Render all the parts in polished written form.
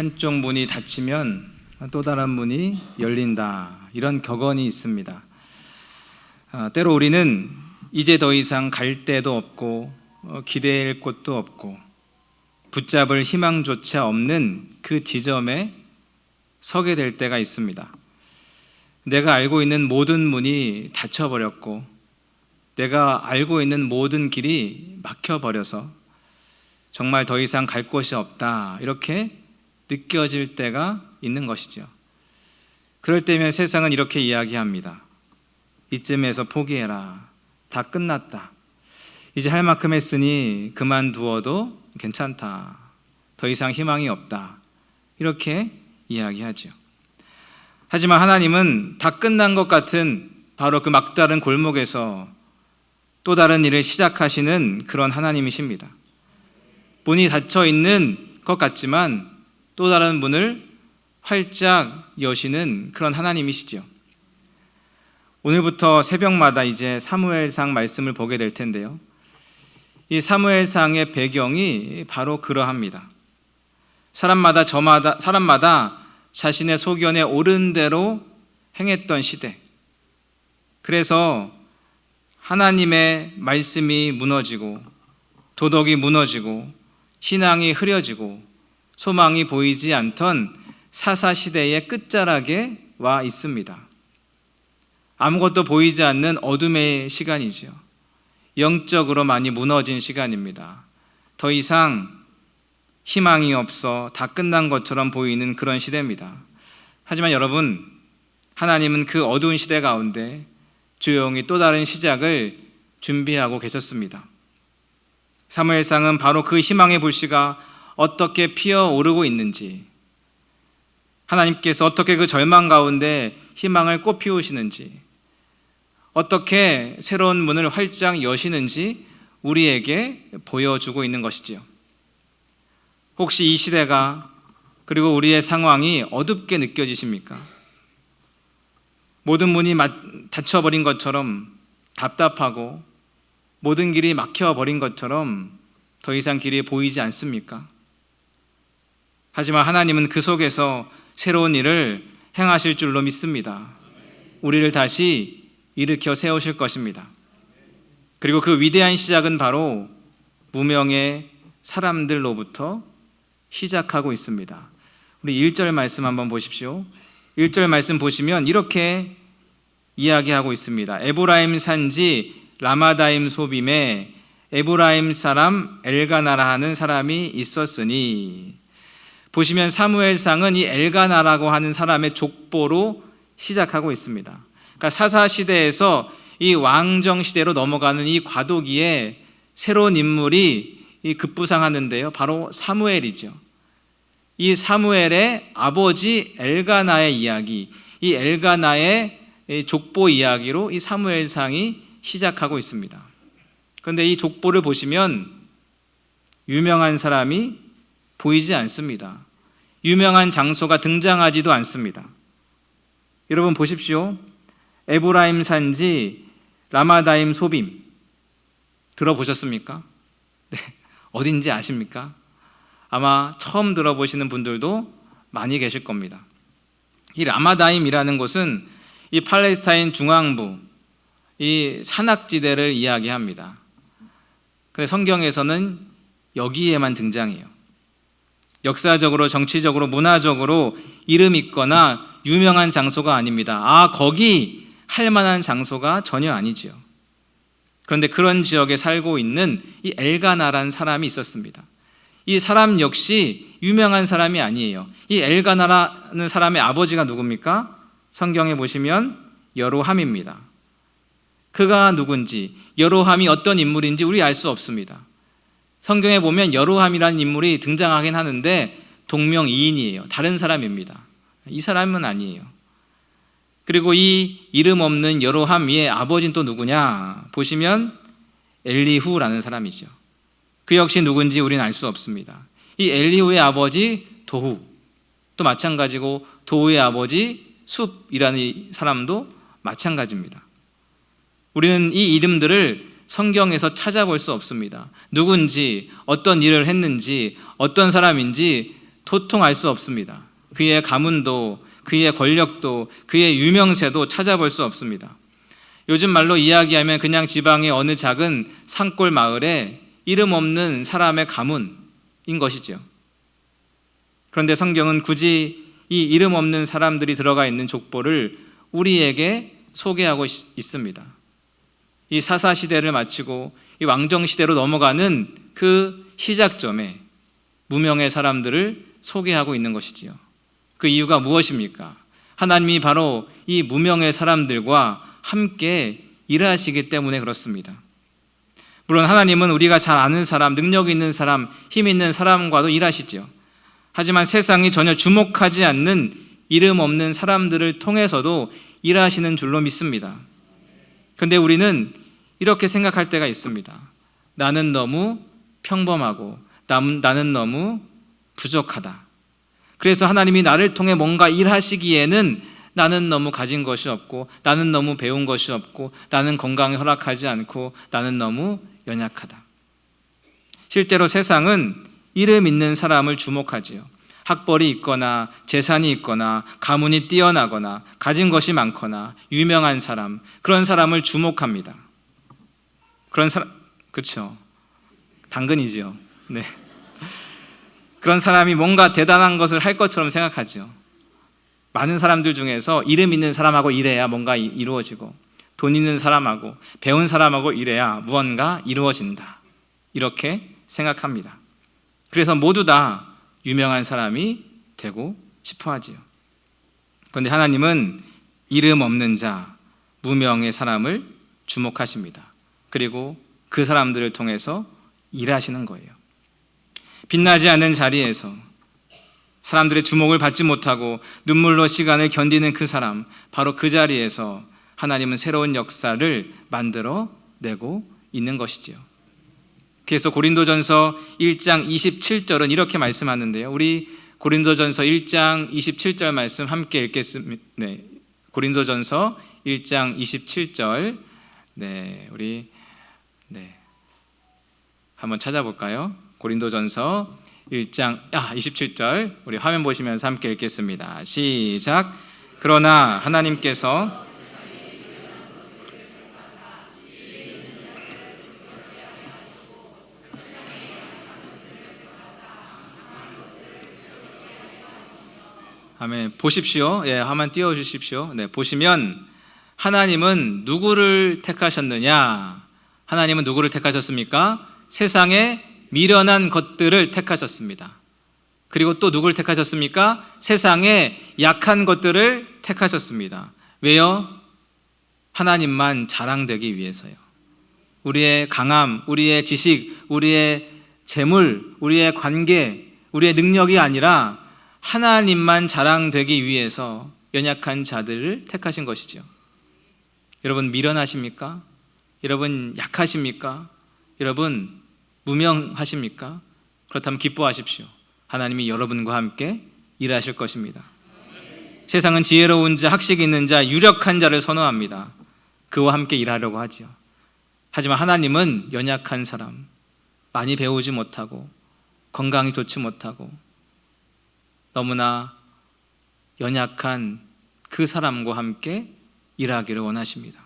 한쪽 문이 닫히면 또 다른 문이 열린다, 이런 격언이 있습니다. 때로 우리는 이제 더 이상 갈 데도 없고 기댈 곳도 없고 붙잡을 희망조차 없는 그 지점에 서게 될 때가 있습니다. 내가 알고 있는 모든 문이 닫혀버렸고 내가 알고 있는 모든 길이 막혀버려서 정말 더 이상 갈 곳이 없다, 이렇게 느껴질 때가 있는 것이죠. 그럴 때면 세상은 이렇게 이야기합니다. 이쯤에서 포기해라. 다 끝났다. 이제 할 만큼 했으니 그만두어도 괜찮다. 더 이상 희망이 없다. 이렇게 이야기하죠. 하지만 하나님은 다 끝난 것 같은 바로 그 막다른 골목에서 또 다른 일을 시작하시는 그런 하나님이십니다. 문이 닫혀 있는 것 같지만 또 다른 문을 활짝 여시는 그런 하나님이시죠. 오늘부터 새벽마다 이제 사무엘상 말씀을 보게 될 텐데요. 이 사무엘상의 배경이 바로 그러합니다. 사람마다 자신의 소견에 옳은 대로 행했던 시대. 그래서 하나님의 말씀이 무너지고 도덕이 무너지고 신앙이 흐려지고 소망이 보이지 않던 사사시대의 끝자락에 와 있습니다. 아무것도 보이지 않는 어둠의 시간이죠. 영적으로 많이 무너진 시간입니다. 더 이상 희망이 없어 다 끝난 것처럼 보이는 그런 시대입니다. 하지만 여러분, 하나님은 그 어두운 시대 가운데 조용히 또 다른 시작을 준비하고 계셨습니다. 사무엘상은 바로 그 희망의 불씨가 어떻게 피어오르고 있는지, 하나님께서 어떻게 그 절망 가운데 희망을 꽃피우시는지, 어떻게 새로운 문을 활짝 여시는지 우리에게 보여주고 있는 것이지요. 혹시 이 시대가, 그리고 우리의 상황이 어둡게 느껴지십니까? 모든 문이 닫혀버린 것처럼 답답하고 모든 길이 막혀버린 것처럼 더 이상 길이 보이지 않습니까? 하지만 하나님은 그 속에서 새로운 일을 행하실 줄로 믿습니다. 우리를 다시 일으켜 세우실 것입니다. 그리고 그 위대한 시작은 바로 무명의 사람들로부터 시작하고 있습니다. 우리 1절 말씀 한번 보십시오. 1절 말씀 보시면 이렇게 이야기하고 있습니다. 에브라임 산지 라마다임 소빔에 에브라임 사람 엘가나라 하는 사람이 있었으니, 보시면 사무엘상은 이 엘가나라고 하는 사람의 족보로 시작하고 있습니다. 그러니까 사사시대에서 이 왕정시대로 넘어가는 이 과도기에 새로운 인물이 급부상하는데요, 바로 사무엘이죠. 이 사무엘의 아버지 엘가나의 이야기, 이 엘가나의 족보 이야기로 이 사무엘상이 시작하고 있습니다. 그런데 이 족보를 보시면 유명한 사람이 보이지 않습니다. 유명한 장소가 등장하지도 않습니다. 여러분 보십시오. 에브라임 산지 라마다임 소빔 들어보셨습니까? 네, 어딘지 아십니까? 아마 처음 들어보시는 분들도 많이 계실 겁니다. 이 라마다임이라는 곳은 이 팔레스타인 중앙부, 이 산악지대를 이야기합니다. 근데 성경에서는 여기에만 등장해요. 역사적으로, 정치적으로, 문화적으로 이름 있거나 유명한 장소가 아닙니다. 거기 할 만한 장소가 전혀 아니지요. 그런데 그런 지역에 살고 있는 이 엘가나라는 사람이 있었습니다. 이 사람 역시 유명한 사람이 아니에요. 이 엘가나라는 사람의 아버지가 누굽니까? 성경에 보시면 여로함입니다. 그가 누군지, 여로함이 어떤 인물인지 우리 알 수 없습니다. 성경에 보면 여로함이라는 인물이 등장하긴 하는데 동명이인이에요. 다른 사람입니다. 이 사람은 아니에요. 그리고 이 이름 없는 여로함 위의 아버지는 또 누구냐? 보시면 엘리후라는 사람이죠. 그 역시 누군지 우리는 알 수 없습니다. 이 엘리후의 아버지 도후, 또 마찬가지고 도후의 아버지 숲이라는 사람도 마찬가지입니다. 우리는 이 이름들을 성경에서 찾아볼 수 없습니다. 누군지, 어떤 일을 했는지, 어떤 사람인지 도통할 수 없습니다. 그의 가문도, 그의 권력도, 그의 유명세도 찾아볼 수 없습니다. 요즘 말로 이야기하면 그냥 지방의 어느 작은 산골 마을에 이름 없는 사람의 가문인 것이죠. 그런데 성경은 굳이 이 이름 없는 사람들이 들어가 있는 족보를 우리에게 소개하고 있습니다. 이 사사시대를 마치고 이 왕정시대로 넘어가는 그 시작점에 무명의 사람들을 소개하고 있는 것이지요. 그 이유가 무엇입니까? 하나님이 바로 이 무명의 사람들과 함께 일하시기 때문에 그렇습니다. 물론 하나님은 우리가 잘 아는 사람, 능력 있는 사람, 힘 있는 사람과도 일하시죠. 하지만 세상이 전혀 주목하지 않는 이름 없는 사람들을 통해서도 일하시는 줄로 믿습니다. 그런데 우리는 이렇게 생각할 때가 있습니다. 나는 너무 평범하고 나는 너무 부족하다. 그래서 하나님이 나를 통해 뭔가 일하시기에는 나는 너무 가진 것이 없고, 나는 너무 배운 것이 없고, 나는 건강이 허락하지 않고, 나는 너무 연약하다. 실제로 세상은 이름 있는 사람을 주목하지요. 학벌이 있거나 재산이 있거나 가문이 뛰어나거나 가진 것이 많거나 유명한 사람, 그런 사람을 주목합니다. 그런 사람, 그렇죠. 당근이죠. 네. 그런 사람이 뭔가 대단한 것을 할 것처럼 생각하죠. 많은 사람들 중에서 이름 있는 사람하고 일해야 뭔가 이루어지고, 돈 있는 사람하고 배운 사람하고 일해야 무언가 이루어진다, 이렇게 생각합니다. 그래서 모두 다 유명한 사람이 되고 싶어 하지요. 그런데 하나님은 이름 없는 자, 무명의 사람을 주목하십니다. 그리고 그 사람들을 통해서 일하시는 거예요. 빛나지 않는 자리에서 사람들의 주목을 받지 못하고 눈물로 시간을 견디는 그 사람, 바로 그 자리에서 하나님은 새로운 역사를 만들어내고 있는 것이지요. 그래서 고린도전서 1장 27절은 이렇게 말씀하는데요. 우리 고린도전서 1장 27절 말씀 함께 읽겠습니다. 네, 고린도전서 1장 27절. 네, 우리 한번 찾아볼까요? 고린도전서 1장 27절 우리 화면 보시면서 함께 읽겠습니다. 시작. 그러나 하나님께서 아멘. 보십시오. 예, 화면 띄워 주십시오. 네, 보시면 하나님은 누구를 택하셨느냐? 하나님은 누구를 택하셨습니까? 세상에 미련한 것들을 택하셨습니다. 그리고 또 누구를 택하셨습니까? 세상에 약한 것들을 택하셨습니다. 왜요? 하나님만 자랑되기 위해서요. 우리의 강함, 우리의 지식, 우리의 재물, 우리의 관계, 우리의 능력이 아니라 하나님만 자랑되기 위해서 연약한 자들을 택하신 것이죠. 여러분 미련하십니까? 여러분 약하십니까? 여러분 무명하십니까? 그렇다면 기뻐하십시오. 하나님이 여러분과 함께 일하실 것입니다. 세상은 지혜로운 자, 학식 있는 자, 유력한 자를 선호합니다. 그와 함께 일하려고 하죠. 하지만 하나님은 연약한 사람, 많이 배우지 못하고 건강이 좋지 못하고 너무나 연약한 그 사람과 함께 일하기를 원하십니다.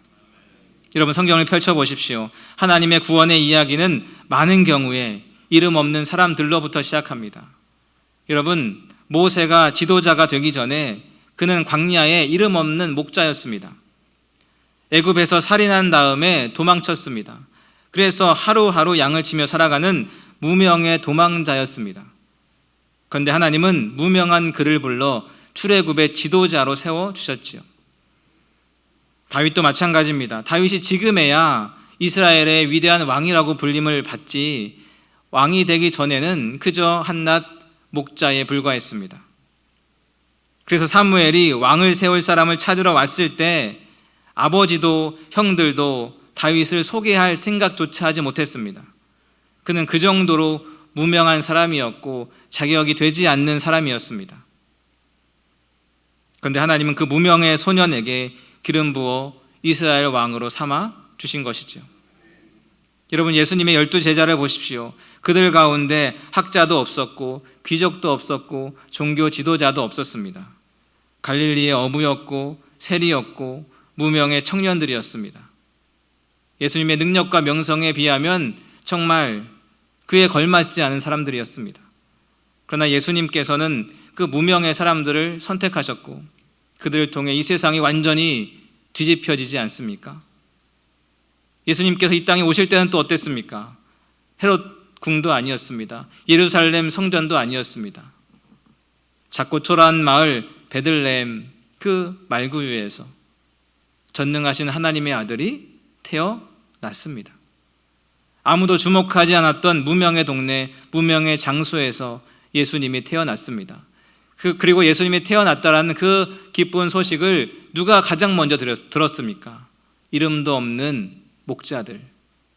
여러분 성경을 펼쳐보십시오. 하나님의 구원의 이야기는 많은 경우에 이름 없는 사람들로부터 시작합니다. 여러분 모세가 지도자가 되기 전에 그는 광야에 이름 없는 목자였습니다. 애굽에서 살인한 다음에 도망쳤습니다. 그래서 하루하루 양을 치며 살아가는 무명의 도망자였습니다. 그런데 하나님은 무명한 그를 불러 출애굽의 지도자로 세워주셨지요. 다윗도 마찬가지입니다. 다윗이 지금에야 이스라엘의 위대한 왕이라고 불림을 받지 왕이 되기 전에는 그저 한낱 목자에 불과했습니다. 그래서 사무엘이 왕을 세울 사람을 찾으러 왔을 때 아버지도 형들도 다윗을 소개할 생각조차 하지 못했습니다. 그는 그 정도로 무명한 사람이었고 자격이 되지 않는 사람이었습니다. 그런데 하나님은 그 무명의 소년에게 기름 부어 이스라엘 왕으로 삼아 주신 것이죠. 여러분 예수님의 12 제자를 보십시오. 그들 가운데 학자도 없었고 귀족도 없었고 종교 지도자도 없었습니다. 갈릴리의 어부였고 세리였고 무명의 청년들이었습니다. 예수님의 능력과 명성에 비하면 정말 그에 걸맞지 않은 사람들이었습니다. 그러나 예수님께서는 그 무명의 사람들을 선택하셨고 그들을 통해 이 세상이 완전히 뒤집혀지지 않습니까? 예수님께서 이 땅에 오실 때는 또 어땠습니까? 헤롯 궁도 아니었습니다. 예루살렘 성전도 아니었습니다. 작고 초라한 마을 베들레헴 그 말구유에서 전능하신 하나님의 아들이 태어났습니다. 아무도 주목하지 않았던 무명의 동네, 무명의 장소에서 예수님이 태어났습니다. 그리고 예수님이 태어났다라는 그 기쁜 소식을 누가 가장 먼저 들었습니까? 이름도 없는 목자들,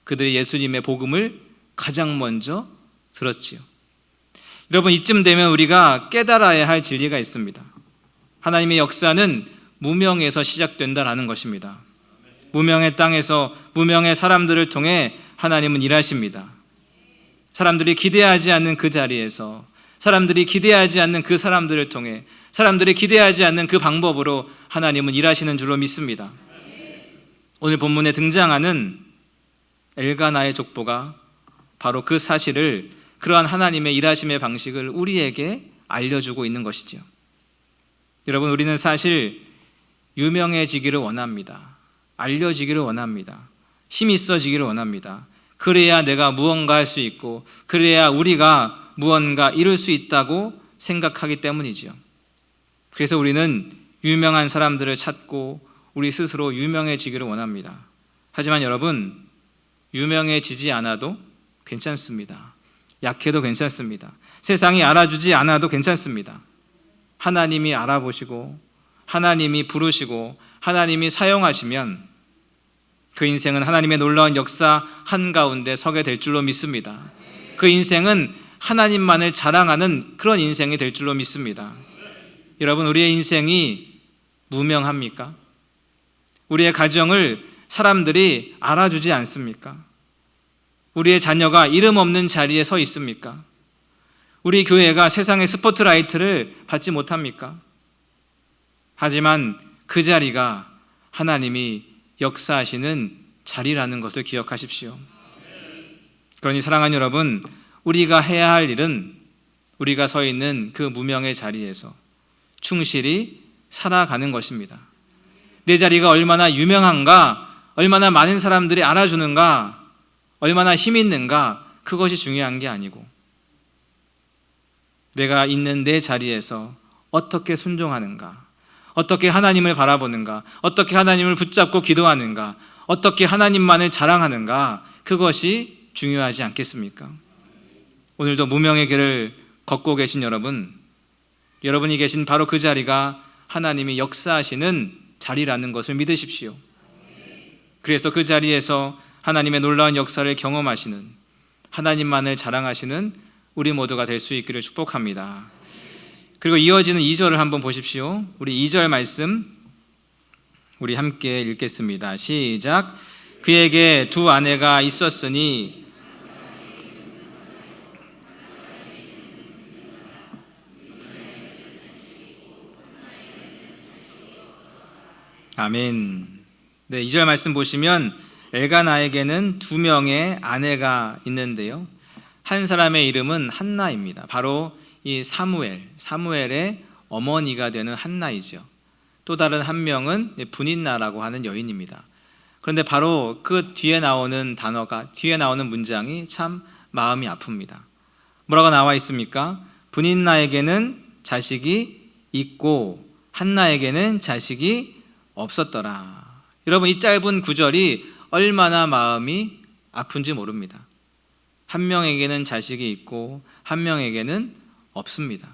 그들이 예수님의 복음을 가장 먼저 들었지요. 여러분, 이쯤 되면 우리가 깨달아야 할 진리가 있습니다. 하나님의 역사는 무명에서 시작된다라는 것입니다. 무명의 땅에서 무명의 사람들을 통해 하나님은 일하십니다. 사람들이 기대하지 않는 그 자리에서, 사람들이 기대하지 않는 그 사람들을 통해, 사람들이 기대하지 않는 그 방법으로 하나님은 일하시는 줄로 믿습니다. 오늘 본문에 등장하는 엘가나의 족보가 바로 그 사실을, 그러한 하나님의 일하심의 방식을 우리에게 알려주고 있는 것이죠. 여러분, 우리는 사실 유명해지기를 원합니다. 알려지기를 원합니다. 힘이 있어지기를 원합니다. 그래야 내가 무언가 할 수 있고, 그래야 우리가 무언가 이룰 수 있다고 생각하기 때문이죠. 그래서 우리는 유명한 사람들을 찾고 우리 스스로 유명해지기를 원합니다. 하지만 여러분, 유명해지지 않아도 괜찮습니다. 약해도 괜찮습니다. 세상이 알아주지 않아도 괜찮습니다. 하나님이 알아보시고 하나님이 부르시고 하나님이 사용하시면 그 인생은 하나님의 놀라운 역사 한가운데 서게 될 줄로 믿습니다. 그 인생은 하나님만을 자랑하는 그런 인생이 될 줄로 믿습니다. 여러분, 우리의 인생이 무명합니까? 우리의 가정을 사람들이 알아주지 않습니까? 우리의 자녀가 이름 없는 자리에 서 있습니까? 우리 교회가 세상의 스포트라이트를 받지 못합니까? 하지만 그 자리가 하나님이 역사하시는 자리라는 것을 기억하십시오. 그러니 사랑하는 여러분, 우리가 해야 할 일은 우리가 서 있는 그 무명의 자리에서 충실히 살아가는 것입니다. 내 자리가 얼마나 유명한가, 얼마나 많은 사람들이 알아주는가, 얼마나 힘 있는가, 그것이 중요한 게 아니고 내가 있는 내 자리에서 어떻게 순종하는가, 어떻게 하나님을 바라보는가, 어떻게 하나님을 붙잡고 기도하는가, 어떻게 하나님만을 자랑하는가, 그것이 중요하지 않겠습니까? 오늘도 무명의 길을 걷고 계신 여러분, 여러분이 계신 바로 그 자리가 하나님이 역사하시는 자리라는 것을 믿으십시오. 그래서 그 자리에서 하나님의 놀라운 역사를 경험하시는, 하나님만을 자랑하시는 우리 모두가 될 수 있기를 축복합니다. 그리고 이어지는 2절을 한번 보십시오. 우리 2절 말씀 우리 함께 읽겠습니다. 시작. 그에게 두 아내가 있었으니 아멘. 네, 2절 말씀 보시면 엘가나에게는 2명의 아내가 있는데요, 한 사람의 이름은 한나입니다. 바로 이 사무엘의 어머니가 되는 한나이죠. 또 다른 한 명은 분인나라고 하는 여인입니다. 그런데 바로 그 뒤에 나오는 단어가, 뒤에 나오는 문장이 참 마음이 아픕니다. 뭐라고 나와 있습니까? 분인나에게는 자식이 있고 한나에게는 자식이 없었더라. 여러분, 이 짧은 구절이 얼마나 마음이 아픈지 모릅니다. 한 명에게는 자식이 있고 한 명에게는 없습니다.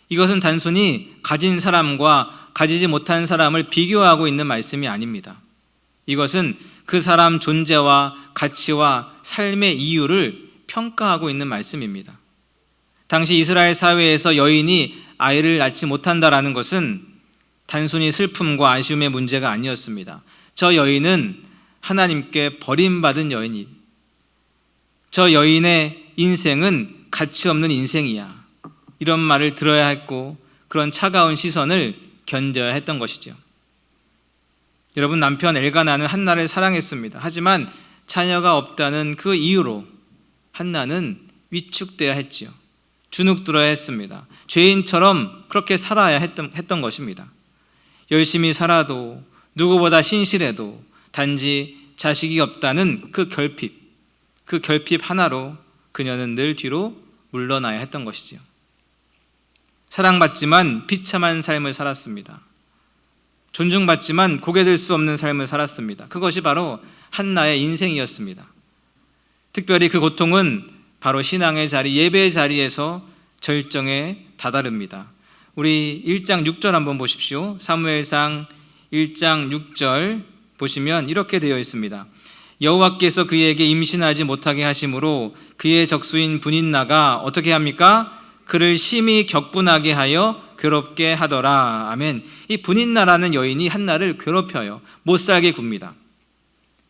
이것은 단순히 가진 사람과 가지지 못한 사람을 비교하고 있는 말씀이 아닙니다. 이것은 그 사람 존재와 가치와 삶의 이유를 평가하고 있는 말씀입니다. 당시 이스라엘 사회에서 여인이 아이를 낳지 못한다라는 것은 단순히 슬픔과 아쉬움의 문제가 아니었습니다. 저 여인은 하나님께 버림받은 여인이, 저 여인의 인생은 가치 없는 인생이야. 이런 말을 들어야 했고 그런 차가운 시선을 견뎌야 했던 것이죠. 여러분, 남편 엘가나는 한나를 사랑했습니다. 하지만 자녀가 없다는 그 이유로 한나는 위축되어야 했지요. 주눅들어야 했습니다. 죄인처럼 그렇게 살아야 했던 것입니다. 열심히 살아도 누구보다 신실해도 단지 자식이 없다는 그 결핍 하나로 그녀는 늘 뒤로 물러나야 했던 것이지요. 사랑받지만 비참한 삶을 살았습니다. 존중받지만 고개 들 수 없는 삶을 살았습니다. 그것이 바로 한나의 인생이었습니다. 특별히 그 고통은 바로 신앙의 자리, 예배의 자리에서 절정에 다다릅니다. 우리 1장 6절 한번 보십시오. 사무엘상 1장 6절 보시면 이렇게 되어 있습니다. 여호와께서 그에게 임신하지 못하게 하심으로 그의 적수인 분인나가 어떻게 합니까? 그를 심히 격분하게 하여 괴롭게 하더라. 아멘. 이 분인나라는 여인이 한나를 괴롭혀요. 못살게 굽니다.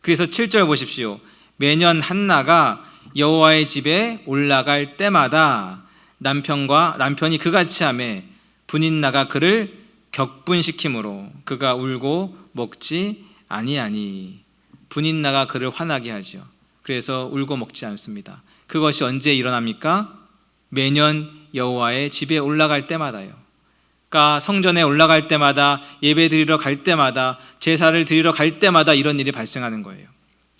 그래서 7절 보십시오. 매년 한나가 여호와의 집에 올라갈 때마다 남편이 그같이 하매 분인나가 그를 격분시키므로 그가 울고 먹지 아니하니. 분인나가 그를 화나게 하죠. 그래서 울고 먹지 않습니다. 그것이 언제 일어납니까? 매년 여호와의 집에 올라갈 때마다요. 그러니까 성전에 올라갈 때마다, 예배 드리러 갈 때마다, 제사를 드리러 갈 때마다 이런 일이 발생하는 거예요.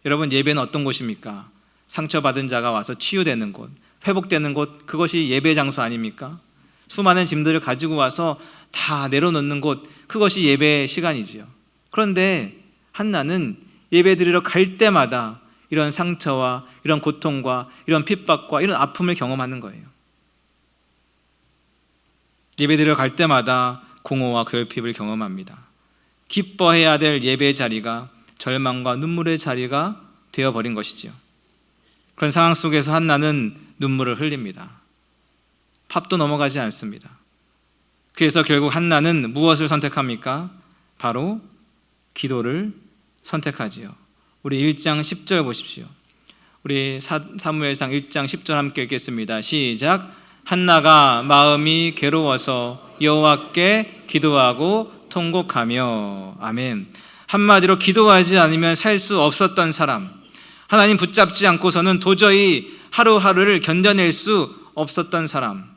여러분, 예배는 어떤 곳입니까? 상처받은 자가 와서 치유되는 곳, 회복되는 곳, 그것이 예배 장소 아닙니까? 수많은 짐들을 가지고 와서 다 내려놓는 곳, 그것이 예배 시간이지요. 그런데 한나는 예배 드리러 갈 때마다 이런 상처와 이런 고통과 이런 핍박과 이런 아픔을 경험하는 거예요. 예배 드리러 갈 때마다 공허와 괴롭힘을 경험합니다. 기뻐해야 될 예배의 자리가 절망과 눈물의 자리가 되어버린 것이지요. 그런 상황 속에서 한나는 눈물을 흘립니다. 팝도 넘어가지 않습니다. 그래서 결국 한나는 무엇을 선택합니까? 바로 기도를 선택하지요. 우리 1장 10절 보십시오. 우리 사무엘상 1장 10절 함께 읽겠습니다. 시작. 한나가 마음이 괴로워서 여호와께 기도하고 통곡하며. 아멘. 한마디로 기도하지 않으면 살 수 없었던 사람, 하나님 붙잡지 않고서는 도저히 하루하루를 견뎌낼 수 없었던 사람,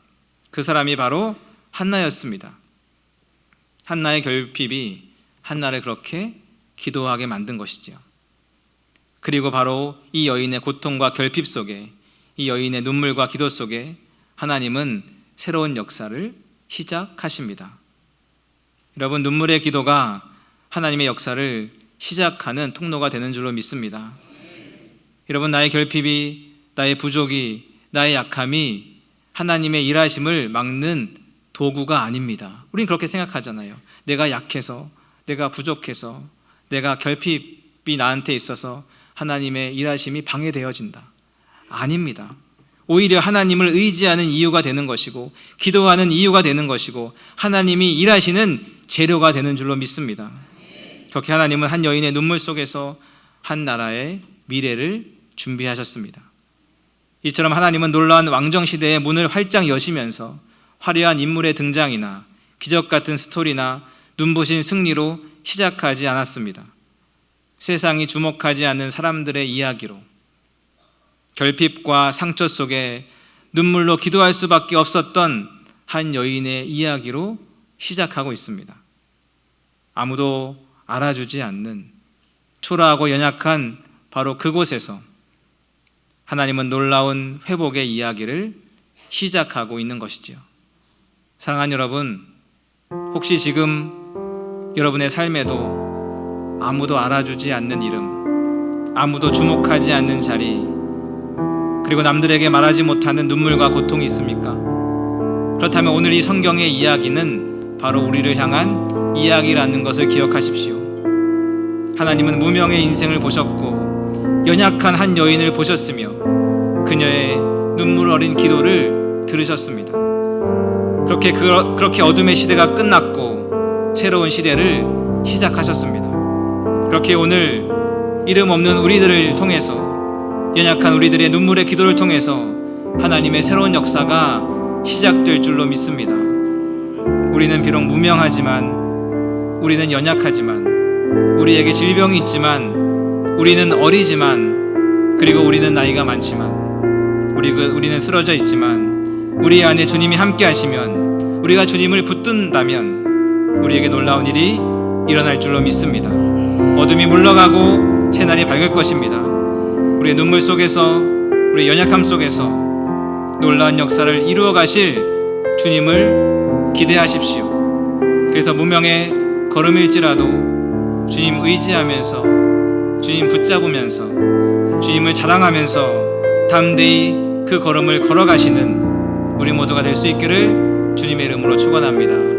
그 사람이 바로 한나였습니다. 한나의 결핍이 한나를 그렇게 기도하게 만든 것이죠. 그리고 바로 이 여인의 고통과 결핍 속에, 이 여인의 눈물과 기도 속에 하나님은 새로운 역사를 시작하십니다. 여러분, 눈물의 기도가 하나님의 역사를 시작하는 통로가 되는 줄로 믿습니다. 여러분, 나의 결핍이, 나의 부족이, 나의 약함이 하나님의 일하심을 막는 도구가 아닙니다. 우린 그렇게 생각하잖아요. 내가 약해서, 내가 부족해서, 내가 결핍이 나한테 있어서 하나님의 일하심이 방해되어진다. 아닙니다. 오히려 하나님을 의지하는 이유가 되는 것이고, 기도하는 이유가 되는 것이고, 하나님이 일하시는 재료가 되는 줄로 믿습니다. 그렇게 하나님은 한 여인의 눈물 속에서 한 나라의 미래를 준비하셨습니다. 이처럼 하나님은 놀라운 왕정시대의 문을 활짝 여시면서 화려한 인물의 등장이나 기적 같은 스토리나 눈부신 승리로 시작하지 않았습니다. 세상이 주목하지 않는 사람들의 이야기로, 결핍과 상처 속에 눈물로 기도할 수밖에 없었던 한 여인의 이야기로 시작하고 있습니다. 아무도 알아주지 않는 초라하고 연약한 바로 그곳에서 하나님은 놀라운 회복의 이야기를 시작하고 있는 것이지요. 사랑하는 여러분, 혹시 지금 여러분의 삶에도 아무도 알아주지 않는 이름, 아무도 주목하지 않는 자리, 그리고 남들에게 말하지 못하는 눈물과 고통이 있습니까? 그렇다면 오늘 이 성경의 이야기는 바로 우리를 향한 이야기라는 것을 기억하십시오. 하나님은 무명의 인생을 보셨고 연약한 한 여인을 보셨으며 그녀의 눈물 어린 기도를 들으셨습니다. 그렇게 어둠의 시대가 끝났고 새로운 시대를 시작하셨습니다. 그렇게 오늘 이름 없는 우리들을 통해서, 연약한 우리들의 눈물의 기도를 통해서 하나님의 새로운 역사가 시작될 줄로 믿습니다. 우리는 비록 무명하지만, 우리는 연약하지만, 우리에게 질병이 있지만, 우리는 어리지만, 그리고 우리는 나이가 많지만, 우리는 쓰러져 있지만, 우리 안에 주님이 함께 하시면, 우리가 주님을 붙든다면 우리에게 놀라운 일이 일어날 줄로 믿습니다. 어둠이 물러가고 새날이 밝을 것입니다. 우리의 눈물 속에서, 우리의 연약함 속에서 놀라운 역사를 이루어 가실 주님을 기대하십시오. 그래서 무명의 걸음일지라도 주님 의지하면서, 주님 붙잡으면서, 주님을 자랑하면서 담대히 그 걸음을 걸어가시는 우리 모두가 될 수 있기를 주님의 이름으로 축원합니다.